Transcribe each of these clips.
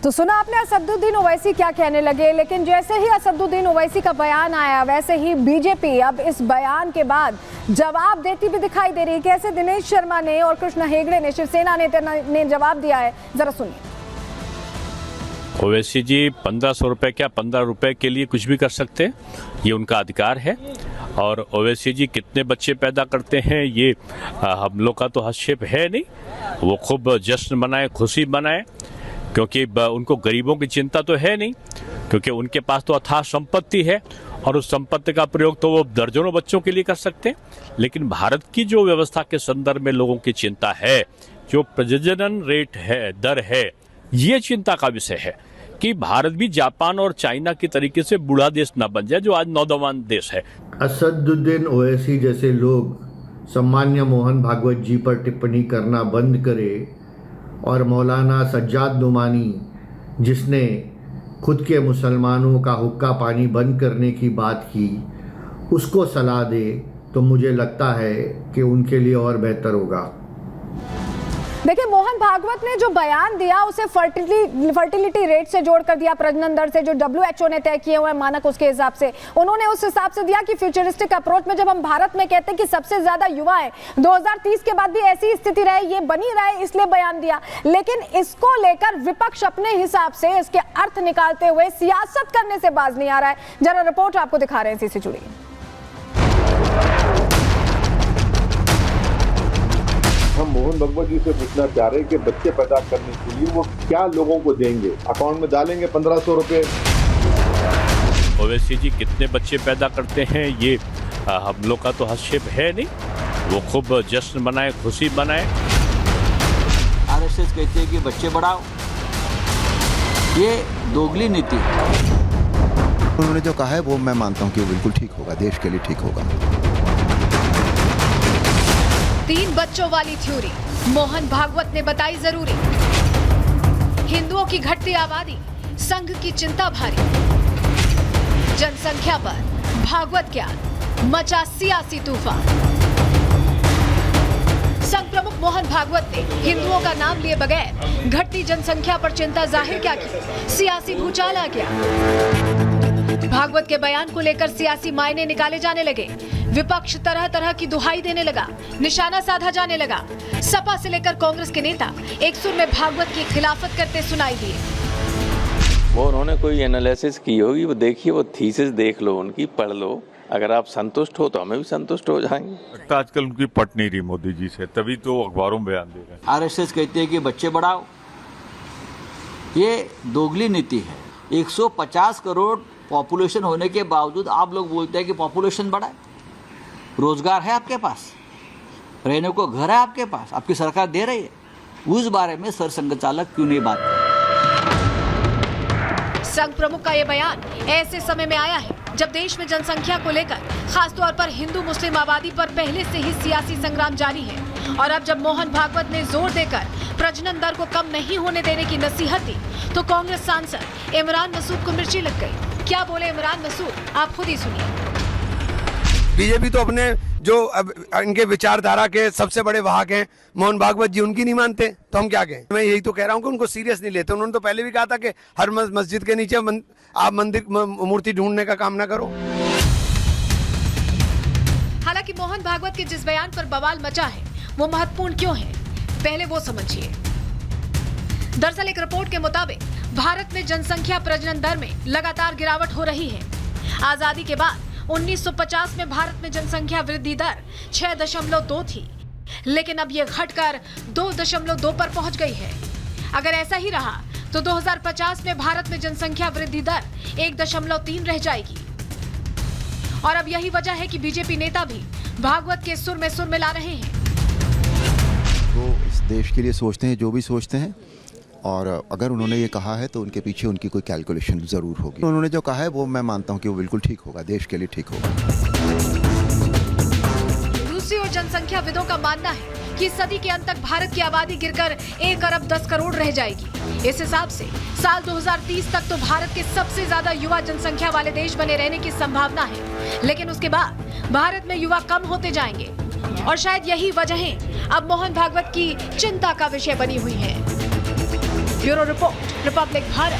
तो सुना आपने असदुद्दीन ओवैसी क्या कहने लगे, लेकिन जैसे ही असदुद्दीन ओवैसी का बयान आया वैसे ही बीजेपी अब इस बयान के बाद जवाब देती भी दिखाई दे रही है। कैसे दिनेश शर्मा ने और कृष्ण हेगड़े ने, शिवसेना नेता ने जवाब दिया है, जरा सुनिए। ओवैसी जी 1500 रुपए क्या 15 रुपए के लिए कुछ भी कर सकते हैं, ये उनका अधिकार है। और ओवैसी जी कितने बच्चे पैदा करते हैं ये हम लोग का तो हस्तक्षेप है नहीं। वो खूब जश्न मनाए, खुशी मनाए, क्योंकि उनको गरीबों की चिंता तो है नहीं, क्योंकि उनके पास तो अथाह संपत्ति है और उस संपत्ति का प्रयोग तो वो दर्जनों बच्चों के लिए कर सकते हैं। लेकिन भारत की जो व्यवस्था के संदर्भ में लोगों की चिंता है, जो प्रजनन रेट है, दर है, ये चिंता का विषय है कि भारत भी जापान और चाइना की तरीके से बूढ़ा देश न बन जाए, जो आज नौजवान देश है। असदुद्दीन ओवैसी जैसे लोग सम्मान्य मोहन भागवत जी पर टिप्पणी करना बंद करे और मौलाना सज्जाद नुमानी, जिसने खुद के मुसलमानों का हुक्का पानी बंद करने की बात की, उसको सलाह दे तो मुझे लगता है कि उनके लिए और बेहतर होगा। देखिए, मोहन भागवत ने जो बयान दिया उसे फर्टिलिटी रेट से जोड़कर दिया, प्रजनन दर से जो WHO ने तय किए हुए मानक, उसके हिसाब से उन्होंने उस हिसाब से दिया कि फ्यूचरिस्टिक अप्रोच में जब हम भारत में कहते हैं कि सबसे ज्यादा युवा है, 2030 के बाद भी ऐसी स्थिति रहे, ये बनी रहे, इसलिए बयान दिया। लेकिन इसको लेकर विपक्ष अपने हिसाब से इसके अर्थ निकालते हुए सियासत करने से बाज नहीं आ रहा है। जरा रिपोर्ट आपको दिखा रहे हैं, इसी से जुड़ी। हम मोहन भागवत जी से पूछना चाह रहे हैं कि बच्चे पैदा करने के लिए वो क्या लोगों को देंगे, अकाउंट में डालेंगे 1500 रुपए। ओवैसी जी कितने बच्चे पैदा करते हैं ये हम लोग का तो हस्तक्षेप है नहीं। वो खूब जश्न मनाए, खुशी मनाए। आरएसएस कहते हैं कि बच्चे बढ़ाओ, ये दोगली नीति है। उन्होंने जो कहा है वो मैं मानता हूँ कि वो बिल्कुल ठीक होगा, देश के लिए ठीक होगा। 3 बच्चों वाली थ्योरी मोहन भागवत ने बताई जरूरी। हिंदुओं की घटती आबादी, संघ की चिंता भारी। जनसंख्या पर भागवत ज्ञान, मचा सियासी तूफान। संघ प्रमुख मोहन भागवत ने हिंदुओं का नाम लिए बगैर घटती जनसंख्या पर चिंता जाहिर क्या की, सियासी भूचाल आ गया। भागवत के बयान को लेकर सियासी मायने निकाले जाने लगे। विपक्ष तरह तरह की दुहाई देने लगा, निशाना साधा जाने लगा। सपा से लेकर कांग्रेस के नेता एक सुर में भागवत की खिलाफत करते सुनाई दिए। वो उन्होंने कोई एनालिसिस की होगी, वो देखिए, वो थीसिस देख लो, उनकी पढ़ लो। अगर आप संतुष्ट हो तो हमें भी संतुष्ट हो जाएंगे। आजकल उनकी पट नहीं रही मोदी जी से, तभी तो अखबारों में बयान दे रहे हैं। आरएसएस कहते हैं कि बच्चे बढ़ाओ, ये दोगली नीति है। 150 करोड़ पॉपुलेशन होने के बावजूद आप लोग बोलते हैं कि पॉपुलेशन बढ़ाए। रोजगार है आपके पास, रहने को घर है आपके पास, आपकी सरकार दे रही है, उस बारे में सरसंघ चालक क्यों नहीं बात कर? संघ प्रमुख का यह बयान ऐसे समय में आया है जब देश में जनसंख्या को लेकर खासतौर पर हिंदू मुस्लिम आबादी पर पहले से ही सियासी संग्राम जारी है। और अब जब मोहन भागवत ने जोर देकर प्रजनन दर को कम नहीं होने देने की नसीहत दी, तो कांग्रेस सांसद इमरान मसूद को मिर्ची लग गई। क्या बोले इमरान मसूद, आप खुद ही सुनिए। बीजेपी तो अपने जो अब इनके विचारधारा के सबसे बड़े वाहक हैं मोहन भागवत जी, उनकी नहीं मानते तो हम क्या कहें। मैं यही तो कह रहा हूँ कि उनको सीरियस नहीं लेते। उन्होंने तो पहले भी कहा था कि हर मस्जिद के नीचे आप मंदिर मूर्ति ढूंढने का काम ना करो। हालांकि मोहन भागवत के जिस बयान पर बवाल मचा है वो महत्वपूर्ण क्यों है, पहले वो समझिए। दरअसल एक रिपोर्ट के मुताबिक भारत में जनसंख्या प्रजनन दर में लगातार गिरावट हो रही है। आजादी के बाद 1950 में भारत में जनसंख्या वृद्धि दर 6.2 थी, लेकिन अब यह घटकर 2.2 पर पहुंच गई है। अगर ऐसा ही रहा तो 2050 में भारत में जनसंख्या वृद्धि दर 1.3 रह जाएगी। और अब यही वजह है कि बीजेपी नेता भी भागवत के सुर में सुर मिला रहे हैं। वो इस देश के लिए सोचते हैं जो भी सोचते हैं, और अगर उन्होंने ये कहा है तो उनके पीछे उनकी कोई कैलकुलेशन जरूर होगी। उन्होंने जो कहा है वो मैं मानता हूँ कि वो बिल्कुल ठीक होगा, देश के लिए ठीक होगा। दूसरी ओर जनसंख्या विदों का मानना है कि सदी के अंत तक भारत की आबादी गिरकर 1 अरब 10 करोड़ रह जाएगी। इस हिसाब से साल 2030 तक तो भारत के सबसे ज्यादा युवा जनसंख्या वाले देश बने रहने की संभावना है। लेकिन उसके बाद भारत में युवा कम होते जाएंगे और शायद यही वजहें अब मोहन भागवत की चिंता का विषय बनी हुई है। Bureau report, Republic Bharat.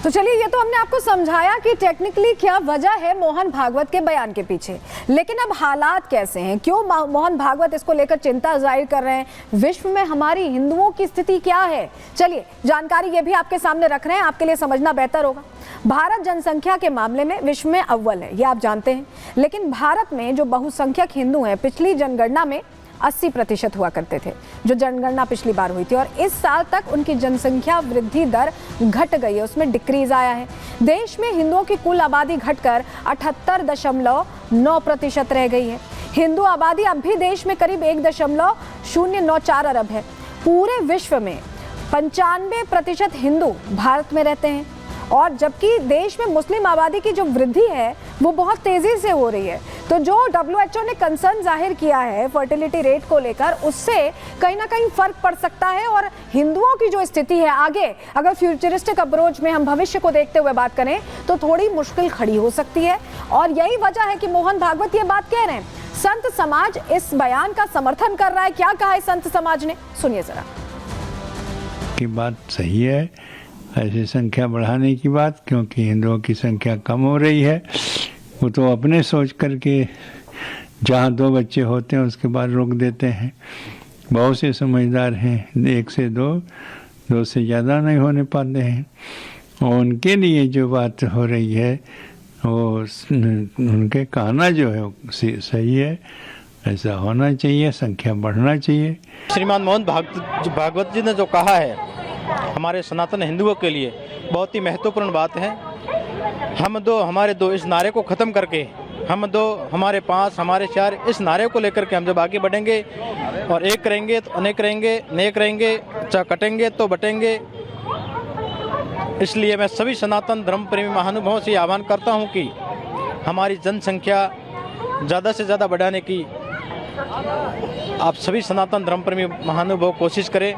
तो चलिए, ये तो हमने आपको समझाया कि टेक्निकली क्या वजह है मोहन भागवत के बयान के पीछे, लेकिन अब हालात कैसे हैं, क्यों मोहन भागवत इसको लेकर चिंता जाहिर कर रहे हैं, विश्व में हमारी हिंदुओं की स्थिति क्या है, चलिए जानकारी ये भी आपके सामने रख रहे हैं, आपके लिए समझना बेहतर होगा। भारत जनसंख्या के मामले में विश्व में अव्वल है, ये आप जानते हैं, लेकिन भारत में जो बहुसंख्यक हिंदू हैं, पिछली जनगणना में 80% हुआ करते थे, जो जनगणना पिछली बार हुई थी, और इस साल तक उनकी जनसंख्या वृद्धि दर घट गई है, उसमें डिक्रीज आया है। देश में हिंदुओं की कुल आबादी घटकर 78.9% रह गई है। हिंदू आबादी अब भी देश में करीब 1.094 अरब है। पूरे विश्व में 95% हिंदू भारत में रहते हैं, और जबकि देश में मुस्लिम आबादी की जो वृद्धि है वो बहुत तेजी से हो रही है। तो जो WHO ने कंसर्न जाहिर किया है फर्टिलिटी रेट को लेकर, उससे कहीं ना कहीं फर्क पड़ सकता है, और हिंदुओं की जो स्थिति है आगे, अगर फ्यूचरिस्टिक अप्रोच में हम भविष्य को देखते हुए बात करें तो थोड़ी मुश्किल खड़ी हो सकती है। और यही वजह है कि मोहन भागवत ये बात कह रहे हैं। संत समाज इस बयान का समर्थन कर रहा है। क्या कहा है संत समाज ने, सुनिए जरा। की बात सही है, ऐसी संख्या बढ़ाने की बात, क्योंकि हिंदुओं की संख्या कम हो रही है। वो तो अपने सोच करके जहाँ 2 बच्चे होते हैं उसके बाद रोक देते हैं। बहुत से समझदार हैं, 1 से 2 से ज़्यादा नहीं होने पाते हैं, और उनके लिए जो बात हो रही है वो उनके कहना जो है सही है, ऐसा होना चाहिए, संख्या बढ़ना चाहिए। श्रीमान मोहन भागवत जी ने जो कहा है हमारे सनातन हिंदुओं के लिए बहुत ही महत्वपूर्ण बात है। हम दो हमारे दो इस नारे को ख़त्म करके, हम दो हमारे 5 हमारे 4 इस नारे को लेकर के हम जब आगे बढ़ेंगे और एक करेंगे तो अनेक रहेंगे, नेक रहेंगे, कटेंगे तो बटेंगे। इसलिए मैं सभी सनातन धर्म प्रेमी महानुभावों से आह्वान करता हूं कि हमारी जनसंख्या ज़्यादा से ज़्यादा बढ़ाने की आप सभी सनातन धर्म प्रेमी महानुभाव कोशिश करें।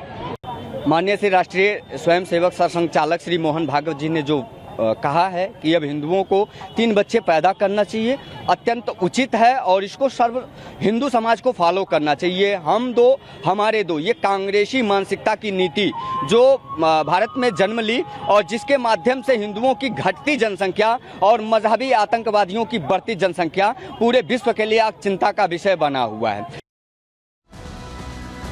माननीय श्री राष्ट्रीय स्वयंसेवक सरसंघचालक श्री मोहन भागवत जी ने जो कहा है कि अब हिंदुओं को 3 बच्चे पैदा करना चाहिए, अत्यंत उचित है, और इसको सर्व हिंदू समाज को फॉलो करना चाहिए। हम 2 हमारे 2, ये कांग्रेसी मानसिकता की नीति जो भारत में जन्म ली, और जिसके माध्यम से हिंदुओं की घटती जनसंख्या और मजहबी आतंकवादियों की बढ़ती जनसंख्या पूरे विश्व के लिए एक चिंता का विषय बना हुआ है।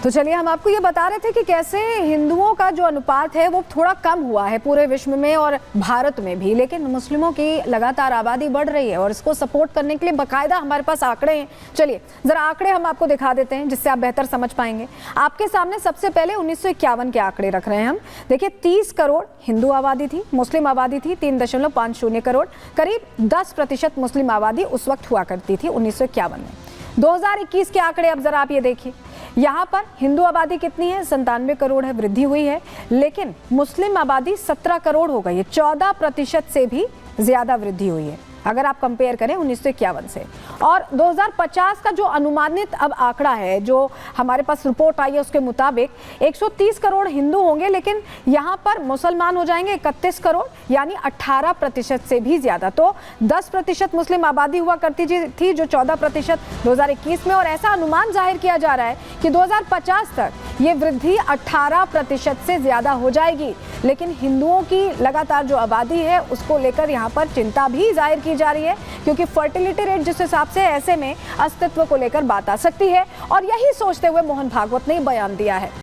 तो चलिए, हम आपको ये बता रहे थे कि कैसे हिंदुओं का जो अनुपात है वो थोड़ा कम हुआ है पूरे विश्व में और भारत में भी, लेकिन मुस्लिमों की लगातार आबादी बढ़ रही है, और इसको सपोर्ट करने के लिए बाकायदा हमारे पास आंकड़े हैं। चलिए जरा आंकड़े हम आपको दिखा देते हैं, जिससे आप बेहतर समझ पाएंगे। आपके सामने सबसे पहले 1951 के आंकड़े रख रहे हैं हम। देखिए, 30 करोड़ हिंदू आबादी थी, मुस्लिम आबादी थी 3.50 करोड़, करीब 10% मुस्लिम आबादी उस वक्त हुआ करती थी 1951 में। 2021 के आंकड़े अब जरा आप ये देखिए, यहाँ पर हिंदू आबादी कितनी है, 97 करोड़ है, वृद्धि हुई है, लेकिन मुस्लिम आबादी 17 करोड़ हो गई है, 14% से भी ज्यादा वृद्धि हुई है अगर आप कंपेयर करें 1951 से। और 2050 का जो अनुमानित अब आंकड़ा है, जो हमारे पास रिपोर्ट आई है, उसके मुताबिक 130 करोड़ हिंदू होंगे, लेकिन यहाँ पर मुसलमान हो जाएंगे 31 करोड़, यानी 18% से भी ज्यादा। तो 10% मुस्लिम आबादी हुआ करती थी, जो 14% 2021 में, और ऐसा अनुमान जाहिर किया जा रहा है कि 2050 तक ये वृद्धि 18% से ज्यादा हो जाएगी। लेकिन हिंदुओं की लगातार जो आबादी है उसको लेकर यहाँ पर चिंता भी जाहिर की जा रही है, क्योंकि फर्टिलिटी रेट जिस हिसाब से ऐसे में अस्तित्व को लेकर बात आ सकती है, और यही सोचते हुए मोहन भागवत ने बयान दिया है।